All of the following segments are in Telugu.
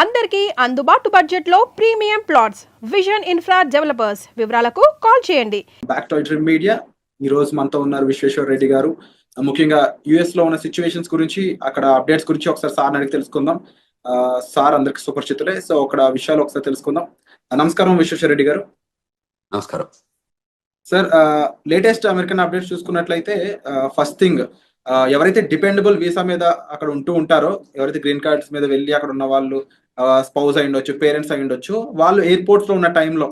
అందరికీ అందుబాటు బడ్జెట్లో premium plots vision infra developers. వివరాలకు కాల్ చేయండి. Back to dream media. ఈ రోజు మనతో ఉన్నారు విశ్వేశ్వర రెడ్డి గారు. ముఖ్యంగా యుఎస్ లో ఉన్న సిచ్యువేషన్స్ గురించి, అక్కడ అప్డేట్స్ గురించి ఒకసారి సార్ అడిగి తెలుసుకుందాం. సార్ అందరికి సుపరిచితులే, సో అక్కడ విషయాలు ఒకసారి తెలుసుకుందాం. నమస్కారం విశ్వేశ్వర రెడ్డి గారు. నమస్కారం సార్. లేటెస్ట్ అమెరికన్ అప్డేట్స్ చూసుకున్నట్లయితే ఫస్ట్ థింగ్, ఎవరైతే డిపెండబుల్ వీసా మీద అక్కడ ఉంటూ ఉంటారో, ఎవరైతే గ్రీన్ కార్డ్స్ మీద వెళ్ళి అక్కడ ఉన్న వాళ్ళు, స్పౌస్ అయి ఉండొచ్చు, పేరెంట్స్ అయి ఉండొచ్చు, వాళ్ళు ఎయిర్పోర్ట్స్ లో ఉన్న టైంలో,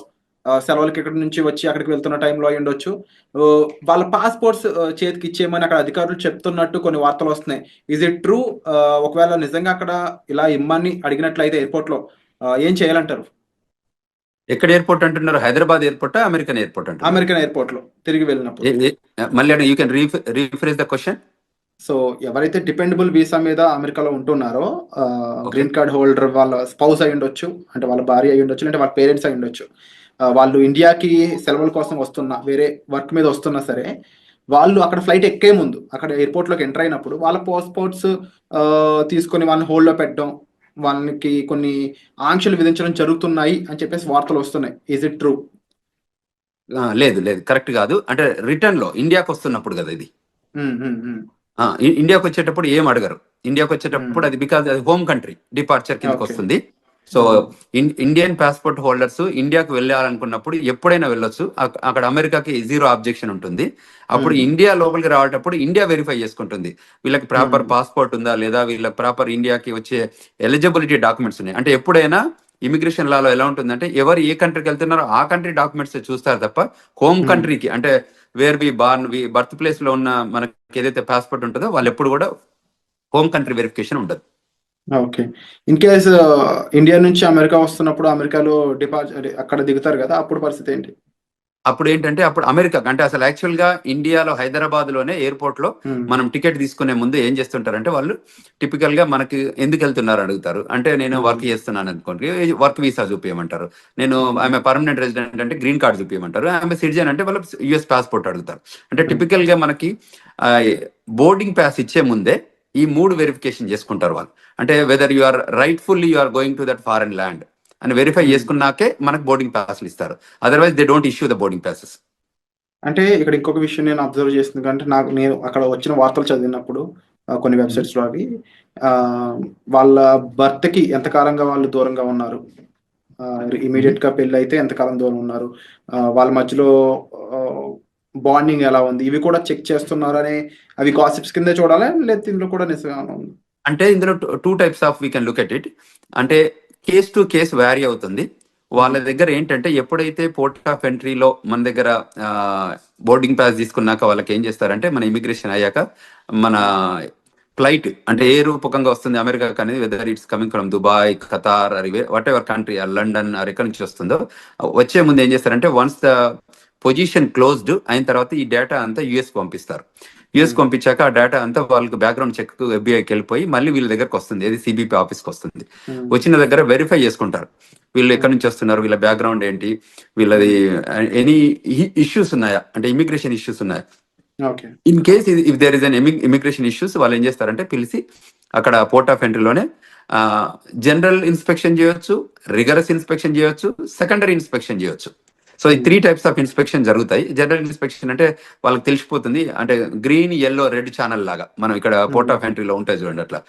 సెలవులకి ఇక్కడ నుంచి వచ్చి అక్కడికి వెళ్తున్న టైంలో అయి ఉండొచ్చు, వాళ్ళ పాస్పోర్ట్స్ చేతికి ఇచ్చేయమని అక్కడ అధికారులు చెప్తున్నట్టు కొన్ని వార్తలు వస్తున్నాయి. Is it true? ఒకవేళ నిజంగా అక్కడ ఇలా ఇమ్మని అడిగినట్లయితే ఎయిర్పోర్ట్ లో ఏం చేయాలంటారు? ఎక్కడ ఎయిర్పోర్ట్ అంటున్నారు? హైదరాబాద్ ఎయిర్పోర్ట్, అమెరికన్ ఎయిర్పోర్ట్ అంటారు? అమెరికన్ ఎయిర్పోర్ట్ లో తిరిగి వెళ్ళినప్పుడు. మళ్ళీ you can rephrase the question. So ఎవరైతే డిపెండబుల్ వీసా మీద అమెరికాలో ఉంటున్నారో, గ్రీన్ కార్డ్ హోల్డర్, వాళ్ళ స్పౌస్ అయి ఉండొచ్చు, అంటే వాళ్ళ భార్య అయి ఉండొచ్చు, అంటే వాళ్ళ పేరెంట్స్ అయి ఉండొచ్చు, వాళ్ళు ఇండియాకి సెలవుల కోసం వస్తున్నా, వేరే వర్క్ మీద వస్తున్నా సరే, వాళ్ళు అక్కడ ఫ్లైట్ ఎక్కే ముందు, అక్కడ ఎయిర్పోర్ట్ లోకి ఎంటర్ అయినప్పుడు వాళ్ళ పాస్పోర్ట్స్ తీసుకొని వాళ్ళని హోల్డ్ లో పెట్టడం, వాళ్ళకి కొన్ని ఆంక్షలు విధించడం జరుగుతున్నాయి అని చెప్పేసి వార్తలు వస్తున్నాయి. Is it true? లేదు లేదు, కరెక్ట్ కాదు. అంటే రిటర్న్ లో ఇండియాకి వస్తున్నప్పుడు కదా ఇది. ఇండియాకి వచ్చేటప్పుడు ఏం అడగరు. ఇండియాకి వచ్చేటప్పుడు అది బికాజ్ అది హోమ్ కంట్రీ డిపార్చర్ కిందకి వస్తుంది. సో ఇండియన్ పాస్పోర్ట్ హోల్డర్స్ ఇండియాకి వెళ్ళాలనుకున్నప్పుడు ఎప్పుడైనా వెళ్ళొచ్చు. అక్కడ అమెరికాకి జీరో ఆబ్జెక్షన్ ఉంటుంది. అప్పుడు ఇండియా లోపలికి రావటప్పుడు ఇండియా వెరిఫై చేసుకుంటుంది వీళ్ళకి ప్రాపర్ పాస్పోర్ట్ ఉందా లేదా, వీళ్ళకి ప్రాపర్ ఇండియాకి వచ్చే ఎలిజిబిలిటీ డాక్యుమెంట్స్ ఉన్నాయి. అంటే ఎప్పుడైనా ఇమిగ్రేషన్ లాలో ఎలా ఉంటుందంటే, ఎవరు ఏ కంట్రీకి వెళ్తున్నారో ఆ కంట్రీ డాక్యుమెంట్స్ చూస్తారు తప్ప హోమ్ కంట్రీకి, అంటే where we born, birth place లో ఉన్న మనకి ఏదైతే పాస్పోర్ట్ ఉంటుందో వాళ్ళు ఎప్పుడు కూడా హోమ్ కంట్రీ వెరిఫికేషన్ ఉండదు. ఓకే. ఇన్ కేస్ ఇండియా నుంచి అమెరికా వస్తున్నప్పుడు, అమెరికాలో అక్కడ దిగుతారు కదా, అప్పుడు పరిస్థితి ఏంటి? అప్పుడు ఏంటంటే, అప్పుడు అమెరికా అంటే అసలు యాక్చువల్ గా ఇండియాలో హైదరాబాద్ లోనే ఎయిర్పోర్ట్ లో మనం టికెట్ తీసుకునే ముందు ఏం చేస్తుంటారంటే, వాళ్ళు టిపికల్ గా మనకి ఎందుకు వెళ్తున్నారు అడుగుతారు. అంటే నేను వర్క్ చేస్తున్నాను అనుకోండి, వర్క్ వీసా చూపించమంటారు. నేను ఆమె పర్మనెంట్ రెసిడెంట్ అంటే గ్రీన్ కార్డ్ చూపించమంటారు. ఆమె సిటిజన్ అంటే వాళ్ళు యుఎస్ పాస్పోర్ట్ అడుగుతారు. అంటే టిపికల్ గా మనకి బోర్డింగ్ పాస్ ఇచ్చే ముందే ఈ 3 వెరిఫికేషన్ చేసుకుంటారు వాళ్ళు. అంటే whether you are rightfully you are going to that foreign land అని వెరిఫై చేసుకున్నాకే మనకు బోర్డింగ్ పాస్లు ఇస్తారు. Otherwise they don't issue the boarding passes. అంటే ఇక్కడ ఇంకొక విషయం నేను అబ్జర్వ్ చేసింది అంటే, నేను అక్కడ వచ్చిన వార్తలు చదివినప్పుడు కొన్ని వెబ్సైట్స్ లో అవి, వాళ్ళ భర్త కి ఎంతకాలంగా వాళ్ళు దూరంగా ఉన్నారు, ఇమీడియట్ గా పెళ్లి అయితే ఎంతకాలం దూరం ఉన్నారు, వాళ్ళ మధ్యలో బాండింగ్ ఎలా ఉంది, ఇవి కూడా చెక్ చేస్తున్నారు అని, అవి గాసిప్స్ కింద చూడాలి లేదా ఇందులో కూడా నిజంగా ఉంది? అంటే ఇందులో 2 types of we can look at it. అంటే కేస్ టు కేస్ వ్యారీ అవుతుంది. వాళ్ళ దగ్గర ఏంటంటే, ఎప్పుడైతే పోర్ట్ ఆఫ్ ఎంట్రీలో మన దగ్గర బోర్డింగ్ పాస్ తీసుకున్నాక వాళ్ళకి ఏం చేస్తారంటే, మన ఇమిగ్రేషన్ అయ్యాక మన ఫ్లైట్ అంటే ఏ రూపకంగా వస్తుంది అమెరికాకి అనేది, whether it's coming from Dubai, Qatar, what ever country, London ఎక్కడి నుంచి వస్తుందో, వచ్చే ముందు ఏం చేస్తారంటే, వన్స్ ద పొజిషన్ క్లోజ్డ్ అయిన తర్వాత ఈ డేటా అంతా యుఎస్ పంపిస్తారు. యుఎస్ పంపించాక ఆ డేటా అంతా వాళ్ళకి బ్యాక్గ్రౌండ్ చెక్ ఎఫ్బిఐకి వెళ్ళిపోయి మళ్ళీ వీళ్ళ దగ్గరకు వస్తుంది, ఏది సిబిపి ఆఫీస్కి వస్తుంది. వచ్చిన దగ్గర వెరిఫై చేసుకుంటారు వీళ్ళు ఎక్కడి నుంచి వస్తున్నారు, వీళ్ళ బ్యాక్గ్రౌండ్ ఏంటి, వీళ్ళది ఎనీ ఇష్యూస్ ఉన్నాయా, అంటే ఇమిగ్రేషన్ ఇష్యూస్ ఉన్నాయా. In case if there is an immigration issues, వాళ్ళు ఏం చేస్తారంటే పిలిచి అక్కడ పోర్ట్ ఆఫ్ ఎంట్రీలోనే జనరల్ ఇన్స్పెక్షన్ చేయొచ్చు, రిగరస్ ఇన్స్పెక్షన్ చేయొచ్చు, సెకండరీ ఇన్స్పెక్షన్ చేయొచ్చు. సో ఈ 3 టైప్స్ ఆఫ్ ఇన్స్పెక్షన్ జరుగుతాయి. జనరల్ ఇన్స్పెక్షన్ అంటే వాళ్ళకి తెలిసిపోతుంది, అంటే గ్రీన్, ఎల్లో, రెడ్ ఛానల్ లాగా మనం ఇక్కడ పోర్ట్ ఆఫ్ ఎంట్రీలో ఉంటాయి చూడండి, అట్లా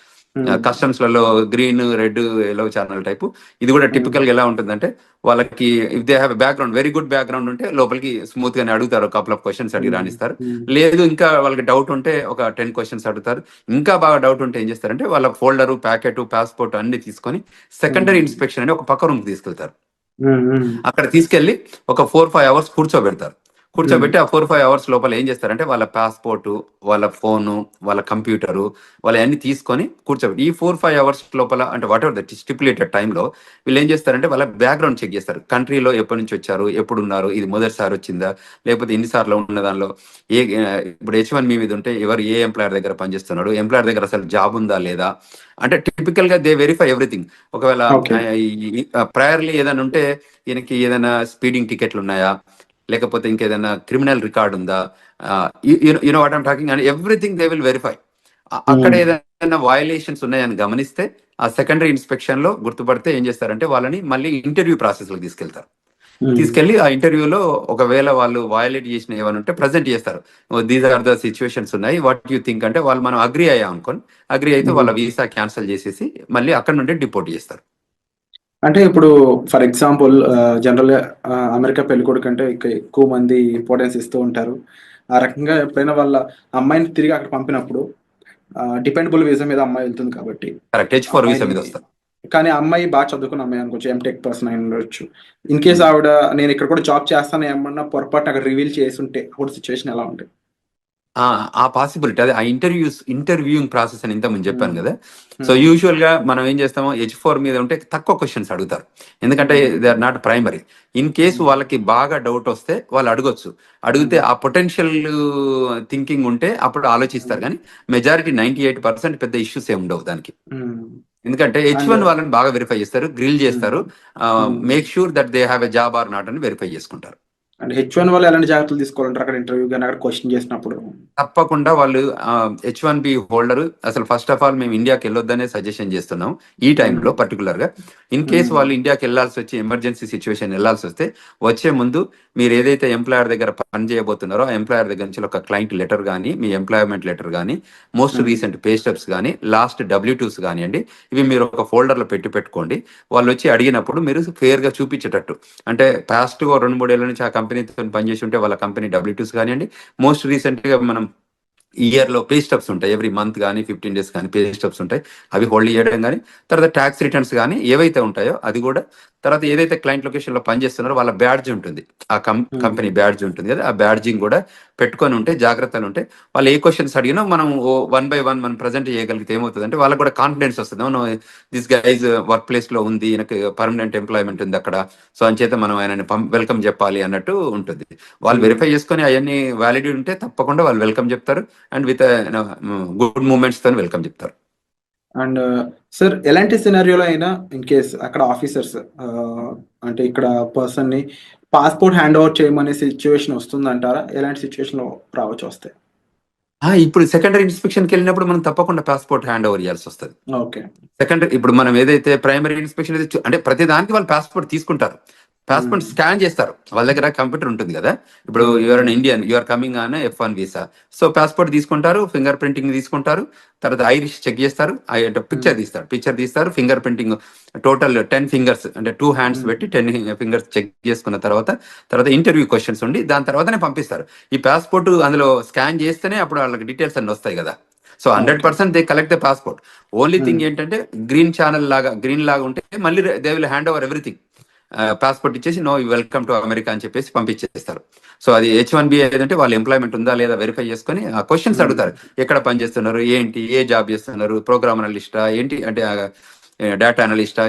కస్టమ్స్ లలో green, red, yellow channel type. ఇది కూడా టిపికల్ గా ఎలా ఉంటుందంటే, వాళ్ళకి if they have background, very good background ఉంటే లోపలికి స్మూత్ గానే అడుగుతారు, కపుల్ ఆఫ్ క్వశ్చన్స్ అడిగి రాణిస్తారు. లేదు ఇంకా వాళ్ళకి డౌట్ ఉంటే ఒక 10 క్వశ్చన్స్ అడుగుతారు. ఇంకా బాగా డౌట్ ఉంటే ఏం చేస్తారంటే, వాళ్ళ ఫోల్డర్, ప్యాకెట్, పాస్పోర్ట్ అన్ని తీసుకొని సెకండరీ ఇన్స్పెక్షన్ అని ఒక పక్క రూమ్ తీసుకెళ్తారు. అక్కడ తీసుకెళ్లి ఒక 4-5 అవర్స్ కూర్చోబెట్టి ఆ 4-5 అవర్స్ లోపల ఏం చేస్తారంటే, వాళ్ళ పాస్పోర్టు, వాళ్ళ ఫోను, వాళ్ళ కంప్యూటరు, వాళ్ళ అన్ని తీసుకొని కూర్చోబెట్టి ఈ 4-5 అవర్స్ లోపల, అంటే వాట్ ఎవర్ ద స్టిపులేటెడ్ టైంలో వీళ్ళు ఏం చేస్తారంటే వాళ్ళ బ్యాక్గ్రౌండ్ చెక్ చేస్తారు. కంట్రీలో ఎప్పటి నుంచి వచ్చారు, ఎప్పుడు ఉన్నారు, ఇది మొదటిసారి వచ్చిందా, లేకపోతే ఎన్నిసార్లు ఉన్న దానిలో ఇప్పుడు H1B మీద ఉంటే ఎవరు ఏ ఎంప్లాయర్ దగ్గర పనిచేస్తున్నాడు, ఎంప్లాయర్ దగ్గర అసలు జాబ్ ఉందా లేదా, అంటే టిపికల్ గా దే వెరిఫై ఎవ్రీథింగ్. ఒకవేళ ప్రయర్లీ ఏదైనా ఉంటే, ఈయనకి ఏదైనా స్పీడింగ్ టికెట్లు ఉన్నాయా, లేకపోతే ఇంకేదైనా క్రిమినల్ రికార్డ్ ఉందా, you know what I'm talking, and everything they will verify. అక్కడ ఏదైనా వయలేషన్స్ ఉన్నాయని గమనిస్తే ఆ సెకండరీ ఇన్స్పెక్షన్ లో గుర్తుపడితే ఏం చేస్తారంటే వాళ్ళని మళ్ళీ ఇంటర్వ్యూ ప్రాసెస్ లో తీసుకెళ్తారు. తీసుకెళ్లి ఆ ఇంటర్వ్యూలో ఒకవేళ వాళ్ళు వయలేట్ చేసిన ఏమైనా ఉంటే ప్రజెంట్ చేస్తారు. దీస్ ఆర్ ద సిచ్యువేషన్స్ ఉన్నాయి, వాట్ యూ థింక్ అంటే వాళ్ళు మనం అగ్రి అయ్యాం అనుకోని, అగ్రి అయితే వాళ్ళ వీసా క్యాన్సిల్ చేసేసి మళ్ళీ అక్కడ నుండి డిపోర్ట్ చేస్తారు. అంటే ఇప్పుడు ఫర్ ఎగ్జాంపుల్ జనరల్ గా అమెరికా పెళ్ళికొడుకు అంటే ఎక్కువ మంది ఇంపార్టెన్స్ ఇస్తూ ఉంటారు. ఆ రకంగా ఎప్పుడైనా వాళ్ళ అమ్మాయిని తిరిగి అక్కడ పంపినప్పుడు డిపెండబుల్ వీసా మీద అమ్మాయి వెళ్తుంది కాబట్టి కరెక్ట్, H4 వీసా అమ్మాయిని, మీద వస్తారు. కానీ ఆ అమ్మాయి బాగా చదువుకున్న అమ్మాయి అనుకోవచ్చు, ఎంటెక్ పర్సన్ అయి ఉండొచ్చు. ఇన్ కేస్ ఆవిడ నేను ఇక్కడ కూడా జాబ్ చేస్తాను ఏమన్నా పొరపాటు అక్కడ రివీల్ చేసి ఉంటే అప్పుడు సిచ్యువేషన్ ఎలా ఉంటుంది? ఆ పాసిబిలిటీ, అదే ఆ ఇంటర్వ్యూయింగ్ ప్రాసెస్ అని ఇంత ముందు చెప్పాను కదా. So Hmm. యూజువల్ గా మనం ఏం చేస్తామో H4 మీద ఉంటే తక్కువ క్వశ్చన్స్ అడుగుతారు, ఎందుకంటే they are not primary. In case వాళ్ళకి బాగా డౌట్ వస్తే వాళ్ళు అడగొచ్చు. అడిగితే ఆ పొటెన్షియల్ థింకింగ్ ఉంటే అప్పుడు ఆలోచిస్తారు, కానీ మెజారిటీ 98% పెద్ద ఇష్యూస్ ఏమి ఉండవు దానికి. ఎందుకంటే H1 వాళ్ళని బాగా వెరిఫై చేస్తారు, గ్రిల్ చేస్తారు, make sure that they have a job or not అని వెరిఫై చేసుకుంటారు. అంటే H1 వాళ్ళు ఎలాంటి జాగ్రత్తలు తీసుకోవాలంటారు అక్కడ ఇంటర్వ్యూ కానీ అక్కడ క్వశ్చన్ చేసినప్పుడు? తప్పకుండా వాళ్ళు H1B హోల్డర్ అసలు ఫస్ట్ ఆఫ్ ఆల్ మేము ఇండియాకి వెళ్ళొద్దనే సజెషన్ చేస్తున్నాం ఈ టైంలో పర్టికులర్ గా. ఇన్ కేసు వాళ్ళు ఇండియాకి వెళ్ళాల్సి వచ్చి ఎమర్జెన్సీ సిచ్యువేషన్ వెళ్ళాల్సి వస్తే వచ్చే ముందు మీరు ఏదైతే ఎంప్లాయర్ దగ్గర పని చేయబోతున్నారో ఆ ఎంప్లాయర్ దగ్గర నుంచి ఒక క్లయింట్ లెటర్ కానీ, మీ ఎంప్లాయ్మెంట్ లెటర్ కానీ, మోస్ట్ రీసెంట్ పే స్టెప్స్ కానీ, లాస్ట్ W2s కానివ్వండి, ఇవి మీరు ఒక ఫోల్డర్ లో పెట్టుకోండి. వాళ్ళు వచ్చి అడిగినప్పుడు మీరు ఫేర్ గా చూపించేటట్టు, అంటే పాస్ట్ 2-3 ఏళ్ల నుంచి ఆ కంపెనీతో పనిచేసి ఉంటే వాళ్ళ కంపెనీ W2s కానివ్వండి, మోస్ట్ రీసెంట్ గా మనం ఇయర్ లో పే స్టబ్స్ ఉంటాయి, ఎవ్రీ మంత్ కానీ 15 days కానీ పే స్టబ్స్ ఉంటాయి, అవి హోల్డ్ చేయడం కానీ, తర్వాత ట్యాక్స్ రిటర్న్స్ కానీ ఏవైతే ఉంటాయో అది కూడా, తర్వాత ఏదైతే క్లయింట్ లొకేషన్ లో పనిచేస్తున్నారో వాళ్ళ బ్యాడ్జ్ ఉంటుంది, ఆ కంపెనీ బ్యాడ్జ్ ఉంటుంది కదా, ఆ బ్యాడ్జింగ్ కూడా పెట్టుకొని ఉంటే జాగ్రత్తలు ఉంటే వాళ్ళు ఏ క్వశ్చన్స్ అడిగినా మనం 1 by 1 మనం ప్రజెంట్ చేయగలిగితే ఏమవుతుంది అంటే వాళ్ళకి కూడా కాన్ఫిడెన్స్ వస్తుంది. దిస్ గైజ్ వర్క్ ప్లేస్ లో ఉంది, ఈయనకి పర్మనెంట్ ఎంప్లాయ్మెంట్ ఉంది అక్కడ, సో అంచేత మనం ఆయనని వెల్కమ్ చెప్పాలి అన్నట్టు ఉంటుంది. వాళ్ళు వెరిఫై చేసుకొని అవన్నీ వ్యాలిడ్ ఉంటే తప్పకుండా వాళ్ళు వెల్కమ్ చెప్తారు, అండ్ విత్ గుడ్ మూమెంట్స్ తో వెల్కమ్ చెప్తారు. అండ్ సార్ ఎలాంటి సినారియోలో అయినా ఇన్ కేస్ అక్కడ ఆఫీసర్స్ అంటే ఇక్కడ పర్సన్ ని పాస్పోర్ట్ హ్యాండ్ ఓవర్ చేయమనే సిచ్యువేషన్ వస్తుందంటారా? ఎలాంటి సిచ్యువేషన్ లో రావచ్చు వస్తే? ఇప్పుడు సెకండరీ ఇన్స్పెక్షన్కి వెళ్ళినప్పుడు మనం తప్పకుండా పాస్పోర్ట్ హ్యాండ్ ఓవర్ చేయాల్సి వస్తుంది. ఓకే. సెకండరీ ఇప్పుడు మనం ఏదైతే ప్రైమరీ ఇన్స్పెక్షన్ అంటే ప్రతి దానికి వాళ్ళు పాస్పోర్ట్ తీసుకుంటారు, పాస్పోర్ట్ స్కాన్ చేస్తారు, వాళ్ళ దగ్గర కంప్యూటర్ ఉంటుంది కదా. ఇప్పుడు you're an Indian, you're coming on F1 visa, so passport తీసుకుంటారు, ఫింగర్ ప్రింటింగ్ తీసుకుంటారు, తర్వాత ఐరిష్ చెక్ చేస్తారు, పిక్చర్ తీస్తారు, ఫింగర్ ప్రింటింగ్ టోటల్ 10 fingers అంటే 2 hands పెట్టి 10 fingers చెక్ చేసుకున్న తర్వాత ఇంటర్వ్యూ క్వశ్చన్స్ ఉండి దాని తర్వాతనే పంపిస్తారు. ఈ పాస్పోర్ట్ అందులో స్కాన్ చేస్తేనే అప్పుడు వాళ్ళకి డీటెయిల్స్ అన్ని వస్తాయి కదా. So 100% they collect the passport. Only thing ఏంటంటే గ్రీన్ లాగా ఉంటే మళ్ళీ they will hand over everything, passport ఇచ్చేసి నో వెల్కమ్ టు అమెరికా అని చెప్పేసి పంపించేస్తారు. సో అది H1B ఏదంటే వాళ్ళ ఎంప్లాయ్మెంట్ ఉందా లేదా వెరిఫై చేసుకొని ఆ క్వశ్చన్స్ అడుగుతారు, ఎక్కడ పని చేస్తున్నారు, ఏంటి, ఏ జాబ్ చేస్తున్నారు, ప్రోగ్రామ్ అనలిస్టా ఏంటి అంటే డేటా అనలిస్టా,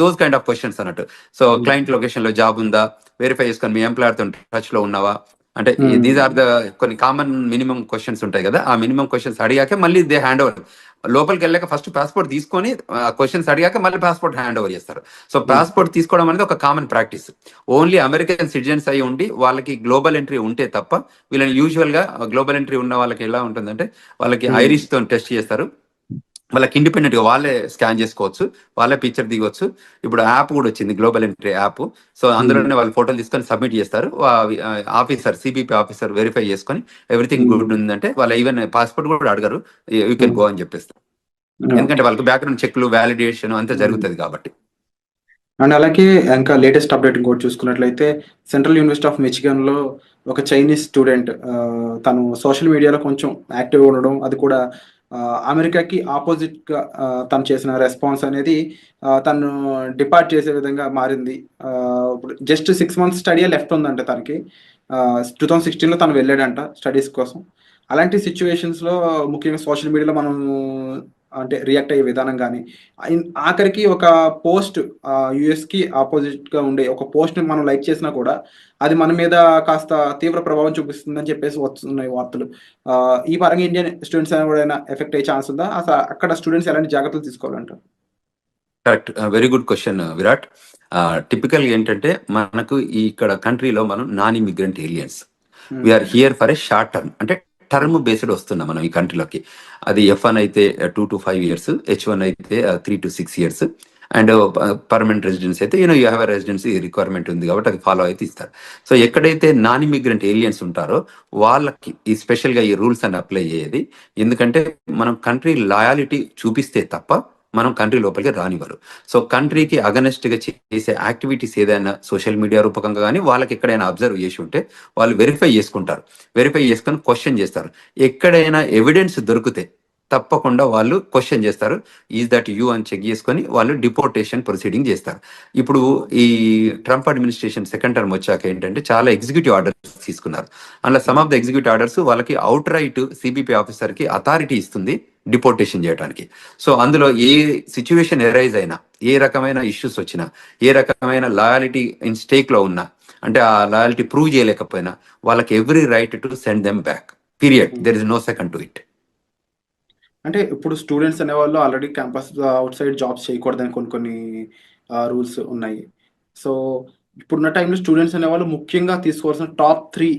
దోస్ కైండ్ ఆఫ్ క్వశ్చన్స్ అన్నట్టు. సో క్లయింట్ లొకేషన్ లో జాబ్ ఉందా వెరిఫై చేసుకొని, మీ ఎంప్లాయర్ తో టచ్ లో ఉన్నావా, అంటే దీస్ ఆర్ ద కొన్ని కామన్ మినిమం క్వశ్చన్స్ ఉంటాయి కదా. ఆ మినిమం క్వశ్చన్స్ అడిగాక మళ్ళీ దే హ్యాండ్ ఓవర్, లోపలికి వెళ్ళాక ఫస్ట్ పాస్పోర్ట్ తీసుకొని క్వశ్చన్స్ అడిగాక మళ్ళీ పాస్పోర్ట్ హ్యాండ్ ఓవర్ చేస్తారు. సో పాస్పోర్ట్ తీసుకోవడం అనేది ఒక common practice. Only American citizens అయి ఉండి వాళ్ళకి గ్లోబల్ ఎంట్రీ ఉంటే తప్ప వీళ్ళని యూజువల్ గా గ్లోబల్ ఎంట్రీ ఉన్న వాళ్ళకి ఎలా ఉంటుందంటే వాళ్ళకి ఐరిష్ తో టెస్ట్ చేస్తారు, వాళ్ళకి ఇండిపెండెంట్ గా వాళ్ళే స్కాన్ చేసుకోవచ్చు, వాళ్ళే పిక్చర్ దిగొచ్చు. ఇప్పుడు యాప్ కూడా వచ్చింది, గ్లోబల్ ఎంట్రీ యాప్. సో అందులోనే వాళ్ళు ఫోటోలు తీసుకొని సబ్మిట్ చేస్తారు, ఆఫీసర్ CBP ఆఫీసర్ వెరిఫై చేసుకొని ఎవ్రీథింగ్ గుడ్ ఉందంటే వాళ్ళ ఈవెన్ పాస్పోర్ట్ కూడా అడగరు, యూ కెన్ గో అని చెప్పేస్తారు. ఎందుకంటే వాళ్ళకి బ్యాక్గ్రౌండ్ చెక్లు, వ్యాలిడేషన్ అంతా జరుగుతుంది కాబట్టి. అండ్ అలాగే ఇంకా లేటెస్ట్ అప్డేట్ ఇంకోటి చూసుకున్నట్లయితే సెంట్రల్ యూనివర్సిటీ ఆఫ్ మిచిగన్ లో ఒక చైనీస్ స్టూడెంట్ తను సోషల్ మీడియాలో కొంచెం యాక్టివ్గా ఉండడం, అది కూడా అమెరికాకి ఆపోజిట్ గా తను చేసిన రెస్పాన్స్ అనేది తను డిపార్ట్ చేసే విధంగా మారింది. ఇప్పుడు జస్ట్ 6 months స్టడీ లెఫ్ట్ ఉందంటే తనకి. 2016లో తను వెళ్ళాడంట స్టడీస్ కోసం. అలాంటి సిచ్యువేషన్స్ లో ముఖ్యంగా సోషల్ మీడియాలో మనం అంటే రియాక్ట్ అయ్యే విధానం కానీ, ఆఖరికి ఒక పోస్ట్ యుఎస్ కి ఆపోజిట్ గా ఉండే ఒక పోస్ట్ ని మనం లైక్ చేసినా కూడా అది మన మీద కాస్త తీవ్ర ప్రభావం చూపిస్తుందని చెప్పేసి వస్తున్నాయి వార్తలు. ఈ పరంగా ఇండియన్ స్టూడెంట్స్ ఎవరైనా ఎఫెక్ట్ అయ్యే ఛాన్స్ ఉందా? అసలు అక్కడ స్టూడెంట్స్ ఎలాంటి జాగ్రత్తలు తీసుకోవాలంటారు? Correct, very good question Virat. Typical ఏంటంటే మనకు ఇక్కడ కంట్రీలో మనం non immigrant aliens, we are here for a short term, అంటే టర్మ్ బేస్డ్ వస్తున్నాం మనం ఈ కంట్రీలోకి. అది F1 అయితే 2 to 5 years, H1 అయితే 3 to 6 years, and permanent residence అయితే యూ హ్యావ్ రెసిడెన్సీ రిక్వైర్మెంట్ ఉంది కాబట్టి అది ఫాలో అయితే ఇస్తారు. సో ఎక్కడైతే నాన్ ఇమిగ్రెంట్ ఏలియన్స్ ఉంటారో వాళ్ళకి ఈ స్పెషల్గా ఈ రూల్స్ అని అప్లై అయ్యేది. ఎందుకంటే మనం కంట్రీ లాయాలిటీ చూపిస్తే తప్ప మనం కంట్రీ లోపలికి రానివ్వరు. సో కంట్రీకి అగనెస్ట్గా చేసే యాక్టివిటీస్ ఏదైనా సోషల్ మీడియా రూపకంగా కానీ వాళ్ళకి ఎక్కడైనా అబ్జర్వ్ చేసి ఉంటే వాళ్ళు వెరిఫై చేసుకుంటారు. వెరిఫై చేసుకొని క్వశ్చన్ చేస్తారు. ఎక్కడైనా ఎవిడెన్స్ దొరికితే తప్పకుండా వాళ్ళు క్వశ్చన్ చేస్తారు. ఈజ్ దట్ యూ అని చెక్ చేసుకొని వాళ్ళు డిపోర్టేషన్ ప్రొసీడింగ్ చేస్తారు. ఇప్పుడు ఈ ట్రంప్ అడ్మినిస్ట్రేషన్ సెకండ్ టర్మ్ వచ్చాక ఏంటంటే చాలా ఎగ్జిక్యూటివ్ ఆర్డర్స్ తీసుకున్నారు. అందులో some of the executive orders వాళ్ళకి అవుట్ రైట్ సిబిపి ఆఫీసర్కి అథారిటీ ఇస్తుంది డిపోర్టేషన్ చేయడానికి. సో అందులో ఏ సిచ్యువేషన్ ఎరైజ్ అయినా, ఏ రకమైన ఇష్యూస్ వచ్చినా, ఏ రకమైన లాయాలిటీ ఇన్ స్టేక్లో ఉన్నా, అంటే ఆ లాయాలిటీ ప్రూవ్ చేయలేకపోయినా వాళ్ళకి every right to send them back, period. There is no second to it. అంటే ఇప్పుడు స్టూడెంట్స్ అనేవాళ్ళు already campus outside jobs చేయకూడదని కొన్ని రూల్స్ ఉన్నాయి. సో ఇప్పుడున్న టైంలో స్టూడెంట్స్ అనేవాళ్ళు ముఖ్యంగా తీసుకోవాల్సిన టాప్ 3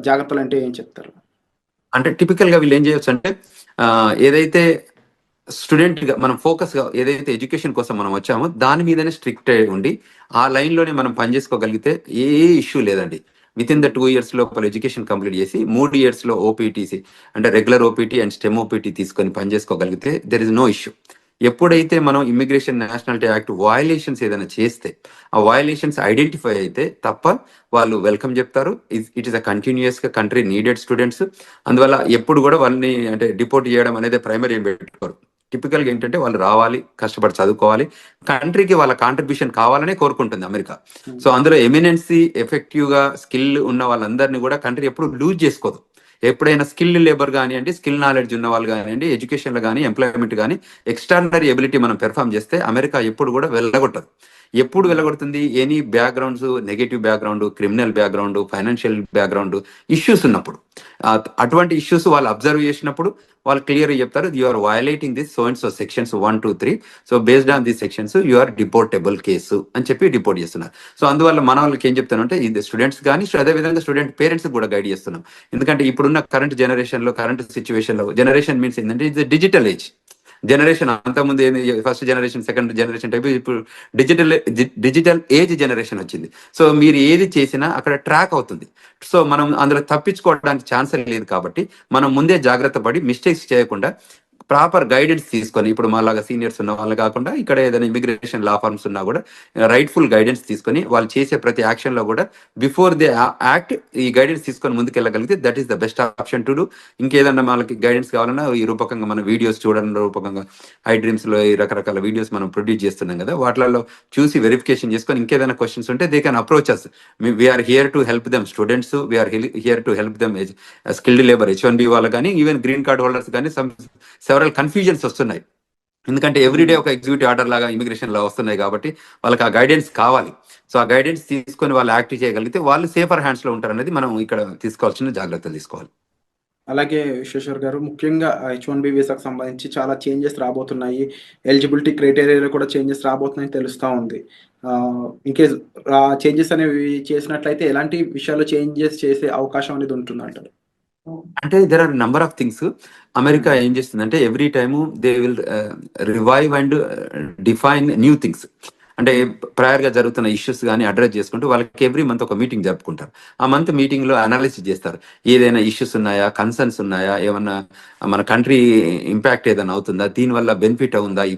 జాగ్రత్తలు అంటే ఏం చెప్తారు? అంటే టిపికల్గా వీళ్ళు ఏం చేయొచ్చు అంటే ఏదైతే స్టూడెంట్గా మనం ఫోకస్గా ఏదైతే ఎడ్యుకేషన్ కోసం మనం వచ్చామో దాని మీదనే స్ట్రిక్ట్ ఉండి ఆ లైన్లోనే మనం పనిచేసుకోగలిగితే ఏ ఇష్యూ లేదండి. విత్ ఇన్ ద 2 years లోపల ఎడ్యుకేషన్ కంప్లీట్ చేసి 3 years ఓపీటీసీ అంటే regular OPT and stem OPT తీసుకొని పనిచేసుకోగలిగితే దెర్ ఇస్ నో ఇష్యూ. ఎప్పుడైతే మనం ఇమిగ్రేషన్ నేషనాలిటీ యాక్ట్ వయలేషన్స్ ఏదైనా చేస్తే ఆ వయలేషన్స్ ఐడెంటిఫై అయితే తప్ప వాళ్ళు వెల్కమ్ చెప్తారు. ఇట్ ఈస్ అ కంటిన్యూస్గా కంట్రీ నీడెడ్ స్టూడెంట్స్. అందువల్ల ఎప్పుడు కూడా వాళ్ళని అంటే డిపోర్ట్ చేయడం అనేది ప్రైమరీ ఏం పెట్టుకోరు. టిపికల్గా ఏంటంటే వాళ్ళు రావాలి, కష్టపడి చదువుకోవాలి, కంట్రీకి వాళ్ళ కాంట్రిబ్యూషన్ కావాలనే కోరుకుంటుంది అమెరికా. సో అందులో ఎమినెన్సీ ఎఫెక్టివ్గా స్కిల్ ఉన్న వాళ్ళందరినీ కూడా కంట్రీ ఎప్పుడు లూజ్ చేసుకోదు. ఎప్పుడైనా స్కిల్ లేబర్ కానివ్వండి, స్కిల్ నాలెడ్జ్ ఉన్న వాళ్ళు కానివ్వండి, ఎడ్యుకేషన్లో కానీ ఎంప్లాయ్మెంట్ కానీ ఎక్స్ట్రాడినరీ ఎబిలిటీ మనం పెర్ఫామ్ చేస్తే అమెరికా ఎప్పుడు కూడా వెళ్ళగొట్టదు. ఎప్పుడు వెళ్ళగొడుతుంది? Any backgrounds, negative background, criminal background, financial background issues ఉన్నప్పుడు, అటువంటి ఇష్యూస్ వాళ్ళు అబ్జర్వ్ చేసినప్పుడు వాళ్ళు క్లియర్గా చెప్తారు, you are violating this so and so sections 1, 2, 3, so based on this sections you are deportable case అని చెప్పి డిపోర్ట్ చేస్తున్నారు. సో అందువల్ల మన వాళ్ళకి ఏం చెప్తానంటే ఇది స్టూడెంట్స్ కానీ అదేవిధంగా స్టూడెంట్ పేరెంట్స్ కూడా గైడ్ చేస్తున్నాం. ఎందుకంటే ఇప్పుడున్న కరెంట్ జనరేషన్లో, కరెంట్ సిచ్యువేషన్లో, జనరేషన్ మీన్స్ ఏంటంటే ఇది డిజిటల్ ఏజ్ జనరేషన్. అంతకుముందు ఏంది first generation, second generation type, ఇప్పుడు డిజిటల్ ఏజ్ జనరేషన్ వచ్చింది. సో మీరు ఏది చేసినా అక్కడ ట్రాక్ అవుతుంది. సో మనం అందులో తప్పించుకోవడానికి ఛాన్స్ లేదు. కాబట్టి మనం ముందే జాగ్రత్త పడి మిస్టేక్స్ చేయకుండా ప్రాపర్ గైడెన్స్ తీసుకొని, ఇప్పుడు మాలాగా సీనియర్స్ ఉన్న వాళ్ళు కాకుండా ఇక్కడ ఏదైనా ఇమిగ్రేషన్ లా ఫర్మ్స్ ఉన్నా కూడా రైట్ఫుల్ గైడెన్స్ తీసుకొని వాళ్ళు చేసే ప్రతి యాక్షన్లో కూడా బిఫోర్ దే యాక్ట్ ఈ గైడెన్స్ తీసుకొని ముందుకెళ్ళగలిగితే that is the best option to do. ఇంకేదన్నా వాళ్ళకి గైడెన్స్ కావాలన్నా ఈ రూపకంగా మన వీడియోస్ చూడడం రూపకంగా ఐ డ్రీమ్స్లో ఈ రకరకాల వీడియోస్ మనం ప్రొడ్యూస్ చేస్తున్నాం కదా, వాటిలలో చూసి వెరిఫికేషన్ చేసుకొని ఇంకేదైనా క్వశ్చన్స్ ఉంటే they can approach us. We're here to help them students, we're here to help them skilled labour H1B వాళ్ళు కానీ, ఈవెన్ గ్రీన్ కార్డ్ హోల్డర్స్ కానీ సెవరల్ కన్ఫ్యూజన్స్ వస్తున్నాయి. ఎందుకంటే ఎవ్రీడే ఒక ఎగ్జిక్యూటివ్ ఆర్డర్ లాగా ఇమిగ్రేషన్ లా వస్తున్నాయి కాబట్టి వాళ్ళకి ఆ గైడెన్స్ కావాలి. సో ఆ గైడెన్స్ తీసుకొని వాళ్ళు యాక్ట్ చేయగలిగితే వాళ్ళు సేఫర్ హ్యాండ్స్లో ఉంటారు అనేది మనం ఇక్కడ తీసుకోవాల్సిన జాగ్రత్తలు తీసుకోవాలి. అలాగే విశ్వేశ్వర్ గారు, ముఖ్యంగా H1B వీసాకు సంబంధించి చాలా చేంజెస్ రాబోతున్నాయి. ఎలిజిబిలిటీ క్రైటీరియాలో కూడా చేంజెస్ రాబోతున్నాయని తెలుస్తూ ఉంది. ఇన్కేస్ చేంజెస్ అనేవి చేసినట్లయితే ఎలాంటి విషయాల్లో చేంజెస్ చేసే అవకాశం అనేది ఉంటుందంటారు? అంటే there are number of things. America ఏం చేస్తుందంటే every time they will revive and define new things. అంటే ప్రయర్గా జరుగుతున్న ఇష్యూస్ కానీ అడ్రస్ చేసుకుంటూ వాళ్ళకి ఎవ్రీ మంత్ ఒక మీటింగ్ జరుపుకుంటారు. ఆ మంత్ మీటింగ్లో అనాలిసిస్ చేస్తారు. ఏదైనా ఇష్యూస్ ఉన్నాయా, కన్సర్న్స్ ఉన్నాయా, ఏమన్నా మన కంట్రీ ఇంపాక్ట్ ఏదైనా అవుతుందా, దీనివల్ల బెనిఫిట్ అవుందా ఈ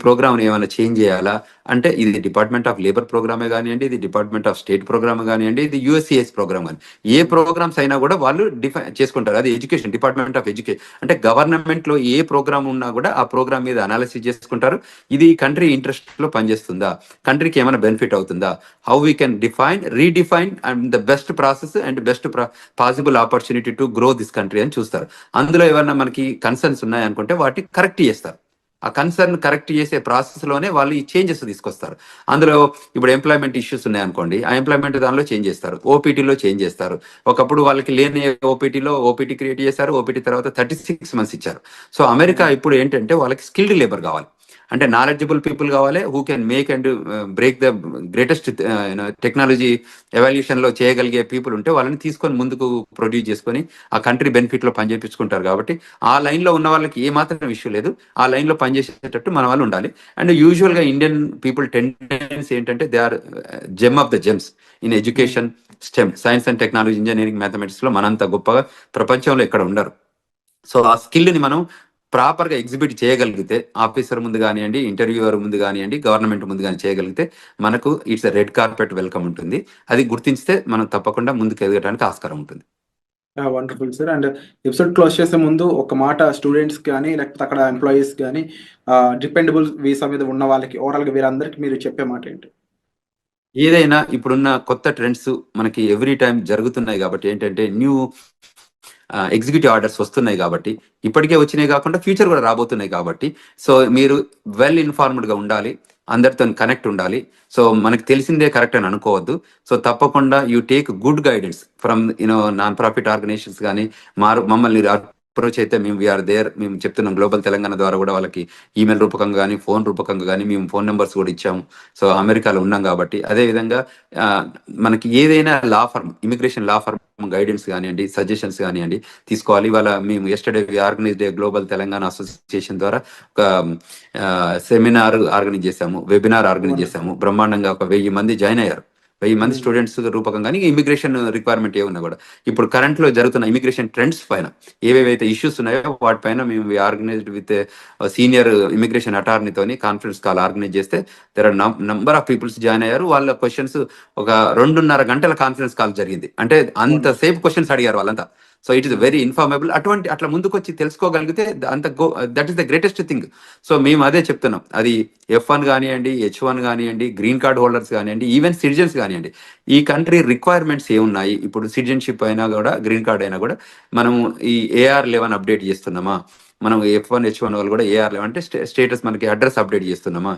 ప్రోగ్రామ్ని ఏమైనా చేంజ్ చేయాలా, అంటే ఇది డిపార్ట్మెంట్ ఆఫ్ లేబర్ ప్రోగ్రామే కానివ్వండి, ఇది డిపార్ట్మెంట్ ఆఫ్ స్టేట్ ప్రోగ్రామ్ కానివ్వండి, ఇది USCIS ప్రోగ్రామ్ కానీ ఏ ప్రోగ్రామ్స్ అయినా కూడా వాళ్ళు డిఫైన్ చేసుకుంటారు. అది ఎడ్యుకేషన్, డిపార్ట్మెంట్ ఆఫ్ ఎడ్యుకేషన్ అంటే గవర్నమెంట్లో ఏ ప్రోగ్రామ్ ఉన్నా కూడా ఆ ప్రోగ్రామ్ మీద అనాలిసిస్ చేసుకుంటారు. ఇది కంట్రీ ఇంట్రెస్ట్లో పనిచేస్తుందా, కంట్రీకి ఏమైనా బెనిఫిట్ అవుతుందా, how we can define, redefine and the best process and best possible opportunity to grow this country అని చూస్తారు. అందులో ఏమన్నా మనకి కన్సర్న్స్ ఉన్నాయనుకుంటే వాటిని కరెక్ట్ చేస్తారు. ఆ కన్సర్న్ కరెక్ట్ చేసే ప్రాసెస్లోనే వాళ్ళు ఈ చేంజెస్ తీసుకొస్తారు. అందులో ఇప్పుడు ఎంప్లాయ్మెంట్ ఇష్యూస్ ఉన్నాయనుకోండి, ఆ ఎంప్లాయ్మెంట్ దానిలో చేంజ్ చేస్తారు, ఓపీటీలో చేంజ్ చేస్తారు. ఒకప్పుడు వాళ్ళకి లేని ఓపీటీలో ఓపీటీ క్రియేట్ చేశారు, ఓపీటీ తర్వాత 36 months ఇచ్చారు. సో అమెరికా ఇప్పుడు ఏంటంటే వాళ్ళకి స్కిల్డ్ లేబర్ కావాలి. అంటే నాలెడ్జబుల్ పీపుల్ కావాలి, who can make and break the greatest technology evolution లో చేయగలిగే పీపుల్ ఉంటే వాళ్ళని తీసుకొని ముందుకు ప్రొడ్యూస్ చేసుకొని ఆ కంట్రీ బెనిఫిట్ లో పనిచేపించుకుంటారు. కాబట్టి ఆ లైన్ లో ఉన్న వాళ్ళకి ఏ మాత్రం ఇష్యూ లేదు, ఆ లైన్ లో పనిచేసేటట్టు మన వాళ్ళు ఉండాలి. అండ్ యూజువల్ గా ఇండియన్ పీపుల్ టెండెన్సీ ఏంటంటే they are gem of the gems in education, STEM, science and technology, engineering, mathematics లో మనంత గొప్పగా ప్రపంచంలో ఎక్కడ ఉండరు. సో ఆ స్కిల్ ని మనం ప్రాపర్ గా ఎగ్జిబిట్ చేయగలిగితే, ఆఫీసర్ ముందు కానివ్వండి, ఇంటర్వ్యూవర్ ముందు కానివ్వండి, గవర్నమెంట్ ముందు కానీ చేయగలిగితే మనకు ఇట్స్ రెడ్ కార్పెట్ వెల్కమ్ ఉంటుంది. అది గుర్తించితే మనం తప్పకుండా ముందుకు ఎదగడానికి ఆస్కారం ఉంటుంది. Wonderful sir. And episode close చేసే ముందు ఒక మాట స్టూడెంట్స్ కానీ లేకపోతే అక్కడ ఎంప్లాయీస్ కానీ డిపెండబుల్ వీసా మీద ఉన్న వాళ్ళకి ఓవరాల్గా వీరందరికీ మీరు చెప్పే మాట ఏంటి? ఏదైనా ఇప్పుడున్న కొత్త ట్రెండ్స్ మనకి ఎవ్రీ టైం జరుగుతున్నాయి కాబట్టి ఏంటంటే న్యూ ఎగ్జిక్యూటివ్ ఆర్డర్స్ వస్తున్నాయి కాబట్టి, ఇప్పటికే వచ్చినాయి కాకుండా ఫ్యూచర్ కూడా రాబోతున్నాయి కాబట్టి, సో మీరు వెల్ ఇన్ఫార్మ్డ్గా ఉండాలి, అందరితో కనెక్ట్ ఉండాలి. సో మనకు తెలిసిందే కరెక్ట్ అని అనుకోవద్దు. సో తప్పకుండా you take good guidance from non profit organisations కానీ మమ్మల్ని అప్రోచ్ అయితే మేము వీఆర్ దేర్. మేము చెప్తున్నాం గ్లోబల్ తెలంగాణ ద్వారా కూడా వాళ్ళకి ఈమెయిల్ రూపకంగా కానీ ఫోన్ రూపకంగా కానీ మేము ఫోన్ నెంబర్స్ కూడా ఇచ్చాము. సో అమెరికాలో ఉన్నాం కాబట్టి అదేవిధంగా మనకి ఏదైనా law firm, immigration law firm guidance కానివ్వండి, సజెషన్స్ కానివ్వండి తీసుకోవాలి. ఇవాళ మేము yesterday organised global Telangana association ద్వారా ఒక సెమినార్ ఆర్గనైజ్ చేశాము, వెబినార్ ఆర్గనైజ్ చేశాము. బ్రహ్మాండంగా ఒక 1000 మంది జాయిన్ అయ్యారు. 1000 మంది స్టూడెంట్స్ రూపకంగా ఇమిగ్రేషన్ రిక్వైర్మెంట్ ఏమున్నా కూడా ఇప్పుడు కరెంట్ లో జరుగుతున్న ఇమిగ్రేషన్ ట్రెండ్స్ పైన ఏవేవైతే ఇష్యూస్ ఉన్నాయో వాటిపైన మేము ఆర్గనైజ్డ్ విత్ సీనియర్ ఇమిగ్రేషన్ అటార్నీతోని కాన్ఫరెన్స్ కాల్ ఆర్గనైజ్ చేస్తే there are number of peoples join అయ్యారు. వాళ్ళ క్వశ్చన్స్ ఒక 2.5 గంటల కాన్ఫరెన్స్ కాల్ జరిగింది. అంటే అంతసేపు క్వశ్చన్స్ అడిగారు వాళ్ళంతా. So it is very informable. అట్లా ముందుకు వచ్చి తెలుసుకోగలిగితే that is the greatest thing. So మేము అదే చెప్తున్నాం. అది F1 కానివ్వండి, H1 కానివ్వండి, గ్రీన్ కార్డ్ హోల్డర్స్ కానివ్వండి, ఈవెన్ సిటిజన్స్ కానివ్వండి, ఈ కంట్రీ రిక్వైర్మెంట్స్ ఏమున్నాయి, ఇప్పుడు సిటిజన్షిప్ అయినా కూడా గ్రీన్ కార్డ్ అయినా కూడా మనం ఈ AR11 అప్డేట్ చేస్తున్నామా, మనం F1 H1 వాళ్ళు కూడా AR11 అంటే స్టేటస్ మనకి అడ్రస్ అప్డేట్ చేస్తున్నామా,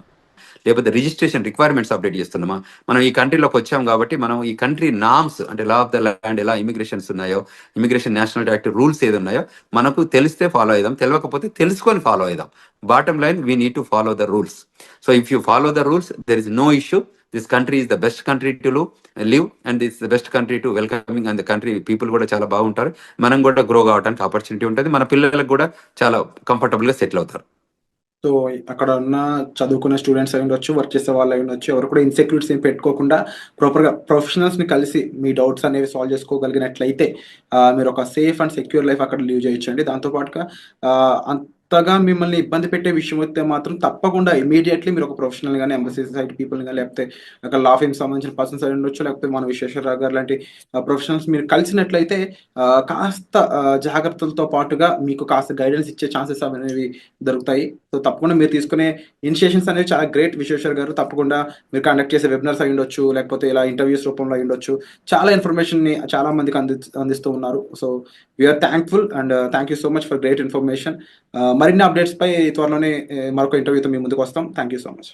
లేకపోతే రిజిస్ట్రేషన్ రిక్వైర్మెంట్స్ అప్డేట్ చేస్తున్నామా. మనం ఈ కంట్రీలోకి వచ్చాం కాబట్టి మనం ఈ కంట్రీ నామ్స్ అంటే లా ఆఫ్ ద ల్యాండ్ ఎలా ఇమిగ్రేషన్స్ ఉన్నాయో, ఇమిగ్రేషన్ నేషనల్ యాక్ట్ రూల్స్ ఏది ఉన్నాయో మనకు తెలిస్తే ఫాలో అయిదాం, తెలియకపోతే తెలుసుకొని ఫాలో అయిదాం. Bottom line we need to follow the rules. So if you follow the rules there is no issue. This country is the best country to live and this the best country to welcoming. And the country people కూడా చాలా బాగుంటారు. మనం కూడా గ్రో కావడానికి ఆపర్చునిటీ ఉంటుంది. మన పిల్లలకు కూడా చాలా కంఫర్టబుల్గా సెటిల్ అవుతారు. సో అక్కడ ఉన్న చదువుకున్న స్టూడెంట్స్ అయి ఉండొచ్చు, వర్క్ చేసే వాళ్ళు అయి ఉండొచ్చు, ఎవరు కూడా ఇన్సెక్యూరిటీస్ ఏం పెట్టుకోకుండా ప్రాపర్గా ప్రొఫెషనల్స్ని కలిసి మీ డౌట్స్ అనేవి సాల్వ్ చేసుకోగలిగినట్లయితే మీరు ఒక సేఫ్ అండ్ సెక్యూర్ లైఫ్ అక్కడ లీవ్ చేయొచ్చండి. దాంతోపాటుగా అంతగా మిమ్మల్ని ఇబ్బంది పెట్టే విషయం వస్తే మాత్రం తప్పకుండా ఇమీడియట్లీ మీరు ఒక ప్రొఫెషనల్ కానీ, ఎంబసీ సైడ్ పీపుల్ని కానీ, లేకపోతే అక్కడ లా ఫీమ్ సంబంధించిన పర్సన్స్ అయి ఉండొచ్చు, లేకపోతే మన విశ్వేశ్వరరావు గారు లాంటి ప్రొఫెషనల్స్ మీరు కలిసినట్లయితే కాస్త జాగ్రత్తలతో పాటుగా మీకు కాస్త గైడెన్స్ ఇచ్చే ఛాన్సెస్ అనేవి దొరుకుతాయి. సో తప్పకుండా మీరు తీసుకునే ఇనిషియేషన్స్ అనేవి చాలా గ్రేట్ విశ్వేశ్వర్ గారు. తప్పకుండా మీరు కండక్ట్ చేసే వెబినార్స్ అయి ఉండొచ్చు, లేకపోతే ఇలా ఇంటర్వ్యూస్ రూపంలో అయి ఉండొచ్చు, చాలా ఇన్ఫర్మేషన్ని చాలా మందికి అందిస్తూ ఉన్నారు. So we're thankful and thank you so much for great information. మరిన్ని అప్డేట్స్ పై త్వరలోనే మరొక ఇంటర్వ్యూతో మీ ముందుకు వస్తాం. Thank you so much.